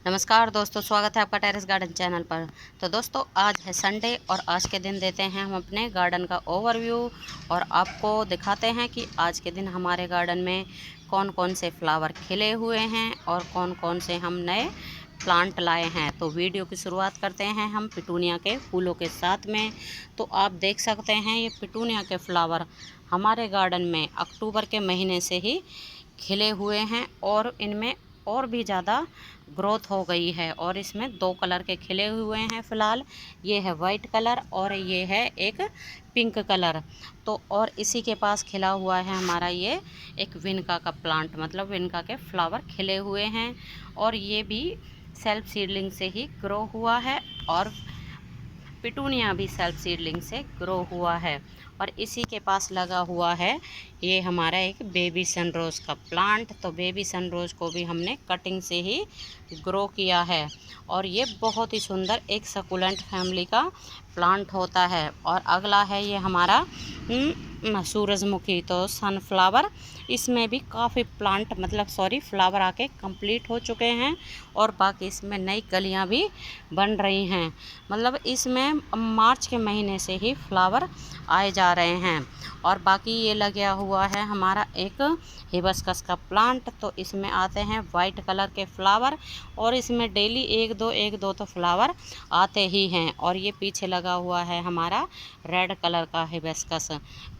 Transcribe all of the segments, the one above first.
नमस्कार दोस्तों, स्वागत है आपका टेरेस गार्डन चैनल पर। तो दोस्तों, आज है संडे और आज के दिन देते हैं हम अपने गार्डन का ओवरव्यू और आपको दिखाते हैं कि आज के दिन हमारे गार्डन में कौन कौन से फ्लावर खिले हुए हैं और कौन कौन से हम नए प्लांट लाए हैं। तो वीडियो की शुरुआत करते हैं हम पिटूनिया के फूलों के साथ में। तो आप देख सकते हैं ये पिटूनिया के फ्लावर हमारे गार्डन में अक्टूबर के महीने से ही खिले हुए हैं और इनमें और भी ज़्यादा ग्रोथ हो गई है। और इसमें दो कलर के खिले हुए हैं फ़िलहाल, ये है वाइट कलर और ये है एक पिंक कलर। तो और इसी के पास खिला हुआ है हमारा ये एक विनका का प्लांट, मतलब विनका के फ्लावर खिले हुए हैं और ये भी सेल्फ सीडलिंग से ही ग्रो हुआ है और पिटूनिया भी सेल्फ सीडलिंग से ग्रो हुआ है। और इसी के पास लगा हुआ है ये हमारा एक बेबी सनरोज़ का प्लांट। तो बेबी सनरोज़ को भी हमने कटिंग से ही ग्रो किया है और ये बहुत ही सुंदर एक सकुलेंट फैमिली का प्लांट होता है। और अगला है ये हमारा सूरजमुखी, तो सनफ्लावर। इसमें भी काफ़ी प्लांट फ्लावर आके कंप्लीट हो चुके हैं और बाकी इसमें नई कलियां भी बन रही हैं। मतलब इसमें मार्च के महीने से ही फ्लावर आए जा रहे हैं। और बाकी ये लगा हुआ है हमारा एक हिबिस्कस का प्लांट। तो इसमें आते हैं वाइट कलर के फ्लावर और इसमें डेली एक दो तो फ्लावर आते ही हैं। और ये पीछे लगा हुआ है हमारा रेड कलर का हिबिस्कस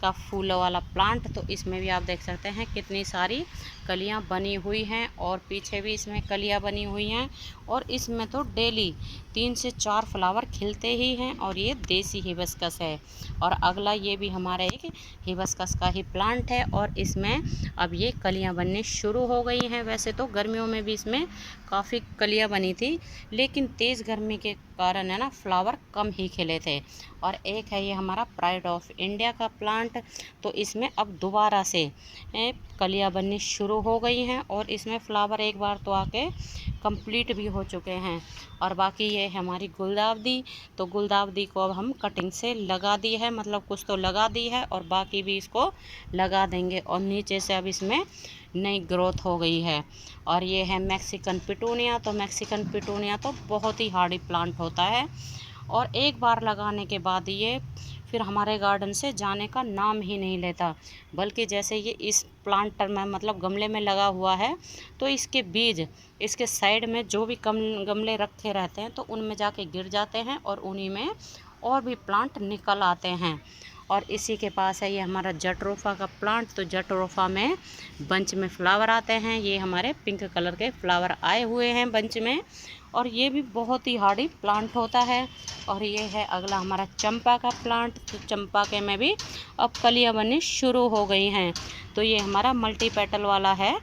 का फूलों वाला प्लांट। तो इसमें भी आप देख सकते हैं कितनी सारी कलियां बनी हुई हैं और पीछे भी इसमें कलियां बनी हुई हैं और इसमें तो डेली 3 से 4 फ्लावर खिलते ही हैं और ये देसी हिबिस्कस है। और अगला ये भी हमारा एक हिबिस्कस का ही प्लांट है और इसमें अब ये कलियां बननी शुरू हो गई हैं। वैसे तो गर्मियों में भी इसमें काफ़ी कलियां बनी थी, लेकिन तेज़ गर्मी के कारण है ना, फ्लावर कम ही खिले थे। और एक है ये हमारा प्राइड ऑफ इंडिया का प्लांट। तो इसमें अब दोबारा से कलियां बननी शुरू हो गई हैं और इसमें फ्लावर एक बार तो आके कंप्लीट भी हो चुके हैं। और बाकी ये है हमारी गुलदावदी। तो गुलदावदी को अब हम कटिंग से लगा दी है, मतलब कुछ तो लगा दी है और बाकी भी इसको लगा देंगे। और नीचे से अब इसमें नई ग्रोथ हो गई है। और ये है मैक्सिकन पिटूनिया। तो मैक्सिकन पिटूनिया तो बहुत ही हार्डी प्लांट होता है और एक बार लगाने के बाद ये फिर हमारे गार्डन से जाने का नाम ही नहीं लेता। बल्कि जैसे ये इस प्लांटर में मतलब गमले में लगा हुआ है तो इसके बीज इसके साइड में जो भी कम गमले रखे रहते हैं तो उनमें जाके गिर जाते हैं और उन्हीं में और भी प्लांट निकल आते हैं। और इसी के पास है ये हमारा जटरोफा का प्लांट। तो जटरोफा में बंच में फ्लावर आते हैं। ये हमारे पिंक कलर के फ्लावर आए हुए हैं बंच में और ये भी बहुत ही हार्डी प्लांट होता है। और ये है अगला हमारा चंपा का प्लांट। तो चंपा के में भी अब कलियां बननी शुरू हो गई हैं। तो ये हमारा मल्टी पेटल वाला है,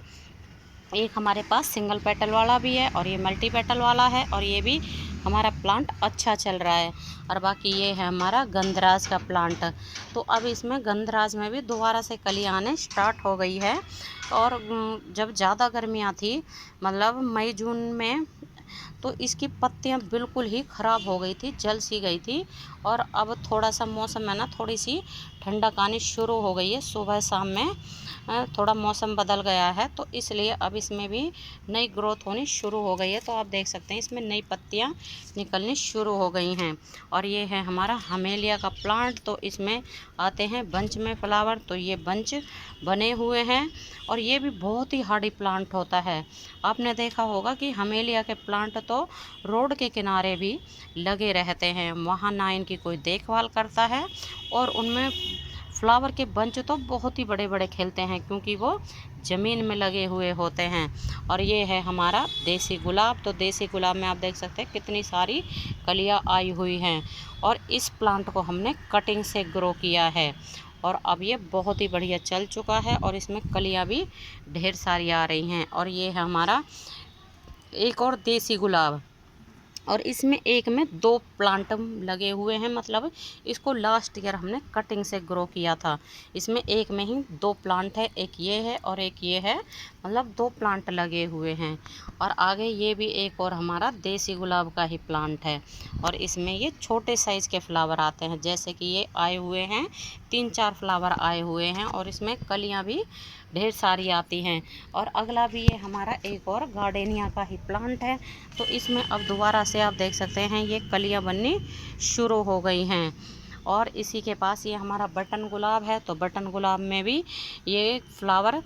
एक हमारे पास सिंगल पेटल वाला भी है और ये मल्टी पेटल वाला है और ये भी हमारा प्लांट अच्छा चल रहा है। और बाकी ये है हमारा गंधराज का प्लांट। तो अब इसमें गंधराज में भी दोबारा से कलियां आने स्टार्ट हो गई है। और जब ज़्यादा गर्मियाँ थी, मतलब मई जून में, तो इसकी पत्तियां बिल्कुल ही ख़राब हो गई थी, जल सी गई थी। और अब थोड़ा सा मौसम है ना, थोड़ी सी ठंडक आनी शुरू हो गई है। सुबह शाम में थोड़ा मौसम बदल गया है तो इसलिए अब इसमें भी नई ग्रोथ होनी शुरू हो गई है। तो आप देख सकते हैं इसमें नई पत्तियां निकलनी शुरू हो गई हैं। और ये है हमारा हमेलिया का प्लांट। तो इसमें आते हैं बंच में फ्लावर। तो ये बंच बने हुए हैं और ये भी बहुत ही हार्डी प्लांट होता है। आपने देखा होगा कि हमेलिया के प्लांट तो रोड के किनारे भी लगे रहते हैं, वहाँ ना इनकी कोई देखभाल करता है और उनमें फ्लावर के बंच तो बहुत ही बड़े बड़े खिलते हैं क्योंकि वो ज़मीन में लगे हुए होते हैं। और ये है हमारा देसी गुलाब। तो देसी गुलाब में आप देख सकते हैं कितनी सारी कलियां आई हुई हैं और इस प्लांट को हमने कटिंग से ग्रो किया है और अब ये बहुत ही बढ़िया चल चुका है और इसमें कलियां भी ढेर सारी आ रही हैं। और ये है हमारा एक और देसी गुलाब और इसमें एक में 2 प्लांट लगे हुए हैं, मतलब इसको लास्ट ईयर हमने कटिंग से ग्रो किया था। इसमें एक में ही 2 प्लांट है, एक ये है और एक ये है, मतलब 2 प्लांट लगे हुए हैं। और आगे ये भी एक और हमारा देसी गुलाब का ही प्लांट है और इसमें ये छोटे साइज़ के फ्लावर आते हैं, जैसे कि ये आए हुए हैं 3-4 फ्लावर आए हुए हैं और इसमें कलियां भी ढेर सारी आती हैं। और अगला भी ये हमारा एक और गार्डेनिया का ही प्लांट है। तो इसमें अब दोबारा से आप देख सकते हैं ये कलियां बननी शुरू हो गई हैं। और इसी के पास ये हमारा बटन गुलाब है। तो बटन गुलाब में भी ये फ्लावर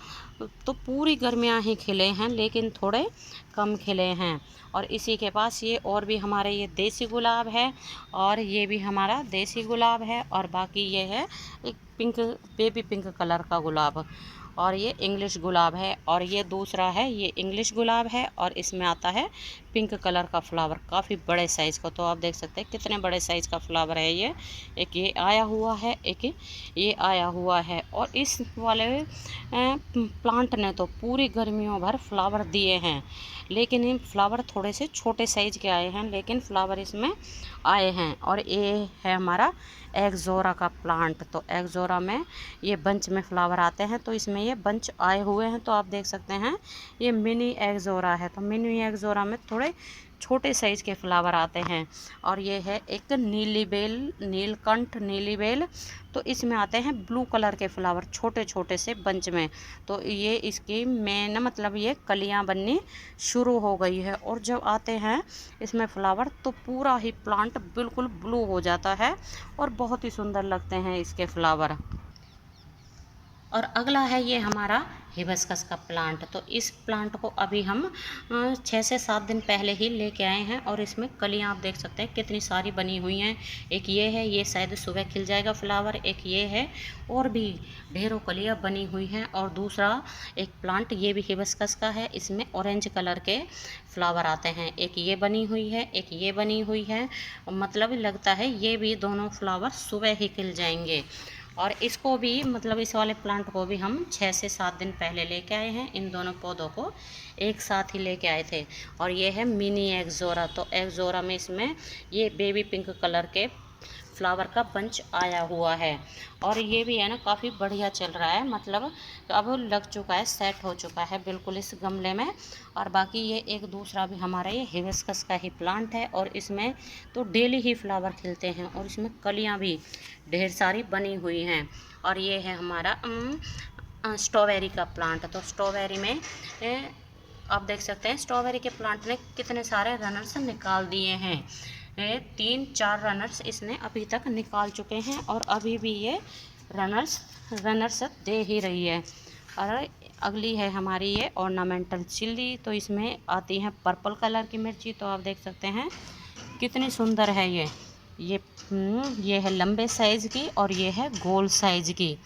तो पूरी गर्मियाँ ही खिले हैं, लेकिन थोड़े कम खिले हैं। और इसी के पास ये और भी हमारे ये देसी गुलाब है, और ये भी हमारा देसी गुलाब है। और बाकी ये है एक पिंक, बेबी पिंक कलर का गुलाब, और ये इंग्लिश गुलाब है। और ये दूसरा है, ये इंग्लिश गुलाब है, और इसमें आता है पिंक कलर का फ्लावर, काफ़ी बड़े साइज़ का। तो आप देख सकते हैं कितने बड़े साइज़ का फ्लावर है ये। एक ये आया हुआ है, एक ये आया हुआ है। और इस वाले प्लांट ने तो पूरी गर्मियों भर फ्लावर दिए हैं, लेकिन ये फ्लावर थोड़े से छोटे साइज़ के आए हैं, लेकिन फ्लावर इसमें आए हैं। और ये है हमारा एक्सोरा का प्लांट। तो एक्सोरा में ये बंच में फ्लावर आते हैं, तो इसमें ये बंच आए हुए हैं। तो आप देख सकते हैं ये मिनी एक्सोरा है। तो मिनी एक्सोरा में थोड़े छोटे साइज़ के फ्लावर आते हैं। और ये है एक नीली बेल, नीलकंठ नीली बेल। तो इसमें आते हैं ब्लू कलर के फ्लावर छोटे छोटे से बंच में। तो ये इसकी मेन मतलब ये कलियां बननी शुरू हो गई है। और जब आते हैं इसमें फ्लावर तो पूरा ही प्लांट बिल्कुल ब्लू हो जाता है, और बहुत ही सुंदर लगते हैं इसके फ्लावर। और अगला है ये हमारा हिबिस्कस का प्लांट। तो इस प्लांट को अभी हम 6 से 7 दिन पहले ही लेके आए हैं, और इसमें कलियां आप देख सकते हैं कितनी सारी बनी हुई हैं। एक ये है, ये शायद सुबह खिल जाएगा फ्लावर। एक ये है, और भी ढेरों कलियां बनी हुई हैं। और दूसरा एक प्लांट ये भी हिबिस्कस का है, इसमें ऑरेंज कलर के फ्लावर आते हैं। एक ये बनी हुई है, एक ये बनी हुई है। मतलब लगता है ये भी दोनों फ्लावर सुबह ही खिल जाएंगे। और इसको भी मतलब इस वाले प्लांट को भी हम 6 से 7 दिन पहले लेके आए हैं। इन दोनों पौधों को एक साथ ही लेके आए थे। और ये है मिनी एक्सोरा। तो एक्सोरा में इसमें ये बेबी पिंक कलर के फ्लावर का बंच आया हुआ है। और ये भी है ना काफ़ी बढ़िया चल रहा है, मतलब अब लग चुका है, सेट हो चुका है बिल्कुल इस गमले में। और बाकी ये एक दूसरा भी हमारा ये हिबिस्कस का ही प्लांट है, और इसमें तो डेली ही फ्लावर खिलते हैं, और इसमें कलियां भी ढेर सारी बनी हुई हैं। और ये है हमारा स्ट्रॉबेरी का प्लांट। तो स्ट्रॉबेरी में आप देख सकते हैं स्ट्रॉबेरी के प्लांट ने कितने सारे रनर्स निकाल दिए हैं। 3-4 रनर्स इसने अभी तक निकाल चुके हैं, और अभी भी ये रनर्स दे ही रही है। और अगली है हमारी ये ऑर्नामेंटल चिल्ली। तो इसमें आती है पर्पल कलर की मिर्ची। तो आप देख सकते हैं कितनी सुंदर है ये है लंबे साइज़ की, और ये है गोल साइज़ की।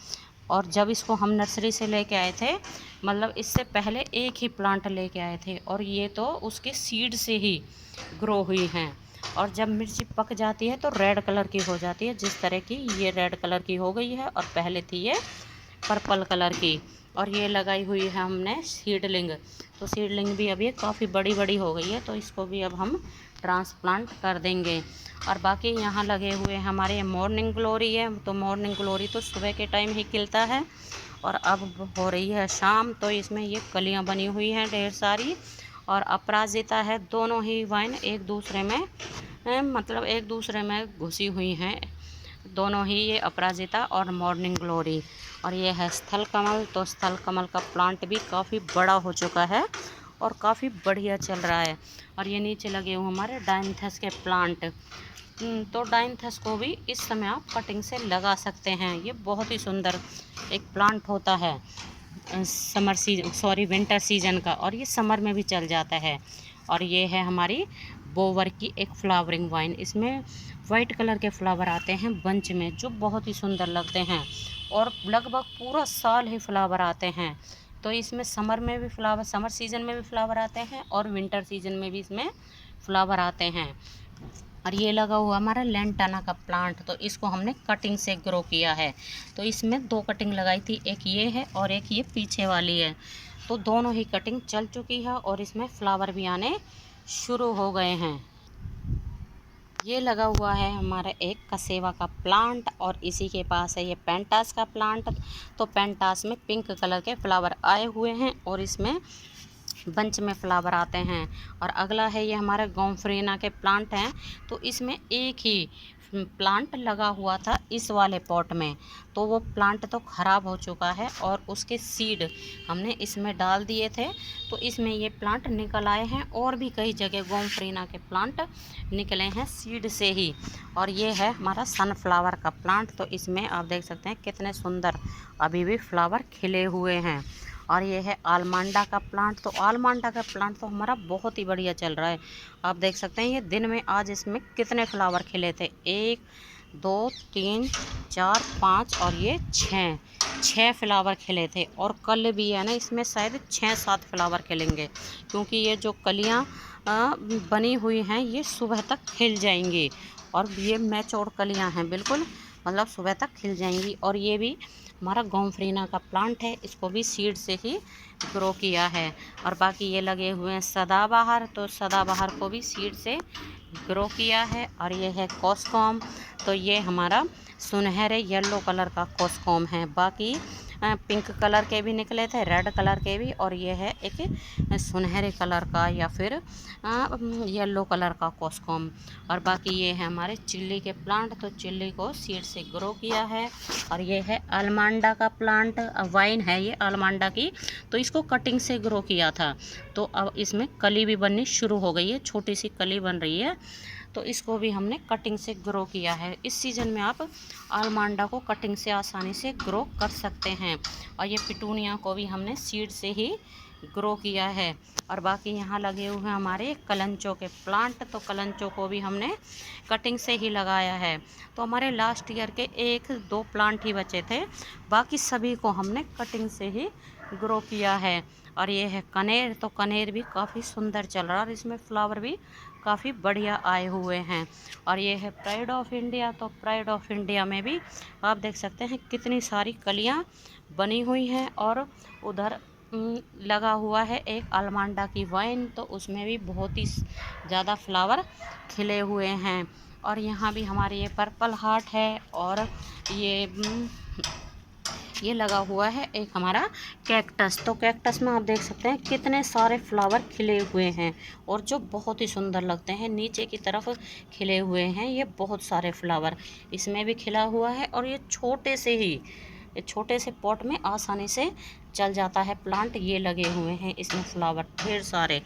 और जब इसको हम नर्सरी से लेके आए थे, मतलब इससे पहले एक ही प्लांट लेके आए थे, और ये तो उसके सीड से ही ग्रो हुई हैं। और जब मिर्ची पक जाती है तो रेड कलर की हो जाती है, जिस तरह की ये रेड कलर की हो गई है, और पहले थी ये पर्पल कलर की। और ये लगाई हुई है हमने सीडलिंग। तो सीडलिंग भी अब ये काफ़ी बड़ी बड़ी हो गई है, तो इसको भी अब हम ट्रांसप्लांट कर देंगे। और बाकी यहाँ लगे हुए हमारे मॉर्निंग ग्लोरी है। तो मॉर्निंग ग्लोरी तो सुबह के टाइम ही खिलता है, और अब हो रही है शाम, तो इसमें ये कलियाँ बनी हुई हैं ढेर सारी। और अपराजिता है, दोनों ही वाइन एक दूसरे में मतलब एक दूसरे में घुसी हुई हैं, दोनों ही, ये अपराजिता और मॉर्निंग ग्लोरी। और ये है स्थल कमल। तो स्थल कमल का प्लांट भी काफ़ी बड़ा हो चुका है, और काफ़ी बढ़िया चल रहा है। और ये नीचे लगे हुए हमारे डायंथस के प्लांट। तो डायंथस को भी इस समय आप कटिंग से लगा सकते हैं। ये बहुत ही सुंदर एक प्लांट होता है विंटर सीजन का, और ये समर में भी चल जाता है। और ये है हमारी बोवर की एक फ्लावरिंग वाइन। इसमें वाइट कलर के फ्लावर आते हैं बंच में, जो बहुत ही सुंदर लगते हैं, और लगभग पूरा साल ही फ्लावर आते हैं। तो इसमें समर सीजन में भी फ्लावर आते हैं, और विंटर सीजन में भी इसमें फ्लावर आते हैं। और ये लगा हुआ हमारा लेंटाना का प्लांट। तो इसको हमने कटिंग से ग्रो किया है। तो इसमें 2 कटिंग लगाई थी, एक ये है और एक ये पीछे वाली है। तो दोनों ही कटिंग चल चुकी है, और इसमें फ्लावर भी आने शुरू हो गए हैं। ये लगा हुआ है हमारा एक कसेवा का प्लांट, और इसी के पास है ये पेंटास का प्लांट। तो पेंटास में पिंक कलर के फ्लावर आए हुए हैं, और इसमें बंच में फ्लावर आते हैं। और अगला है ये हमारे गोम्फ्रेना के प्लांट हैं। तो इसमें एक ही प्लांट लगा हुआ था इस वाले पॉट में, तो वो प्लांट तो ख़राब हो चुका है और उसके सीड हमने इसमें डाल दिए थे, तो इसमें ये प्लांट निकल आए हैं। और भी कई जगह गोमफ्रीना के प्लांट निकले हैं सीड से ही। और ये है हमारा सनफ्लावर का प्लांट, तो इसमें आप देख सकते हैं कितने सुंदर अभी भी फ्लावर खिले हुए हैं। और ये है आलमांडा का प्लांट, तो आलमांडा का प्लांट तो हमारा बहुत ही बढ़िया चल रहा है। आप देख सकते हैं ये दिन में आज इसमें कितने फ्लावर खिले थे, 1 2 3 4 5 और ये 6 फ्लावर खिले थे। और कल भी है ना इसमें शायद 6-7 फ्लावर खिलेंगे, क्योंकि ये जो कलियाँ बनी हुई हैं ये सुबह तक खिल जाएंगी। और ये मैच्योर कलियाँ हैं बिल्कुल, मतलब सुबह तक खिल जाएंगी। और ये भी हमारा गोमफ्रीना का प्लांट है, इसको भी सीड से ही ग्रो किया है। और बाकी ये लगे हुए हैं सदाबहार, तो सदाबहार को भी सीड से ग्रो किया है। और ये है कॉस्कॉम, तो ये हमारा सुनहरे येलो कलर का कॉस्कॉम है। बाकी पिंक कलर के भी निकले थे, रेड कलर के भी, और ये है एक सुनहरे कलर का या फिर येलो कलर का कॉस्कॉम। और बाकी ये है हमारे चिल्ली के प्लांट, तो चिल्ली को सीड से ग्रो किया है। और ये है आलमांडा का प्लांट, वाइन है ये आलमांडा की, तो इसको कटिंग से ग्रो किया था, तो अब इसमें कली भी बननी शुरू हो गई है, छोटी सी कली बन रही है, तो इसको भी हमने कटिंग से ग्रो किया है। इस सीज़न में आप आलमांडा को कटिंग से आसानी से ग्रो कर सकते हैं। और ये पिटूनिया को भी हमने सीड से ही ग्रो किया है। और बाकी यहाँ लगे हुए हैं हमारे कलंचों के प्लांट, तो कलंचों को भी हमने कटिंग से ही लगाया है। तो हमारे लास्ट ईयर के 1-2 प्लांट ही बचे थे, बाकी सभी को हमने कटिंग से ही ग्रो किया है। और ये है कनेर, तो कनेर भी काफ़ी सुंदर चल रहा है और इसमें फ्लावर भी काफ़ी बढ़िया आए हुए हैं। और ये है प्राइड ऑफ इंडिया, तो प्राइड ऑफ इंडिया में भी आप देख सकते हैं कितनी सारी कलियां बनी हुई हैं। और उधर लगा हुआ है एक आलमांडा की वाइन, तो उसमें भी बहुत ही ज़्यादा फ्लावर खिले हुए हैं। और यहाँ भी हमारे ये पर्पल हार्ट है, और ये लगा हुआ है एक हमारा कैक्टस, तो कैक्टस में आप देख सकते हैं कितने सारे फ्लावर खिले हुए हैं और जो बहुत ही सुंदर लगते हैं, नीचे की तरफ खिले हुए हैं ये बहुत सारे फ्लावर, इसमें भी खिला हुआ है। और ये छोटे से पॉट में आसानी से चल जाता है प्लांट, ये लगे हुए हैं इसमें फ्लावर ढेर सारे।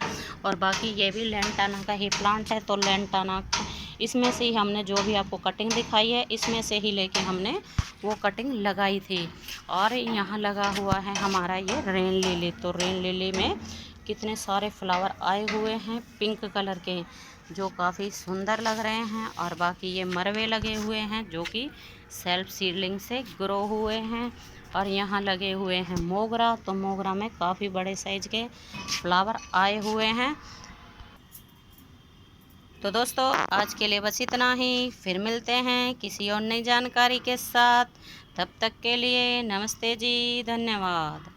और बाकी ये भी लेंटाना का ही प्लांट है, तो लेंटाना इसमें से ही हमने जो भी आपको कटिंग दिखाई है इसमें से ही लेके हमने वो कटिंग लगाई थी। और यहाँ लगा हुआ है हमारा ये रेन लिली, तो रेन लिली में कितने सारे फ्लावर आए हुए हैं पिंक कलर के, जो काफ़ी सुंदर लग रहे हैं। और बाकी ये मरवे लगे हुए हैं जो कि सेल्फ सीडलिंग से ग्रो हुए हैं। और यहाँ लगे हुए हैं मोगरा, तो मोगरा में काफ़ी बड़े साइज़ के फ्लावर आए हुए हैं। तो दोस्तों आज के लिए बस इतना ही, फिर मिलते हैं किसी और नई जानकारी के साथ। तब तक के लिए नमस्ते जी, धन्यवाद।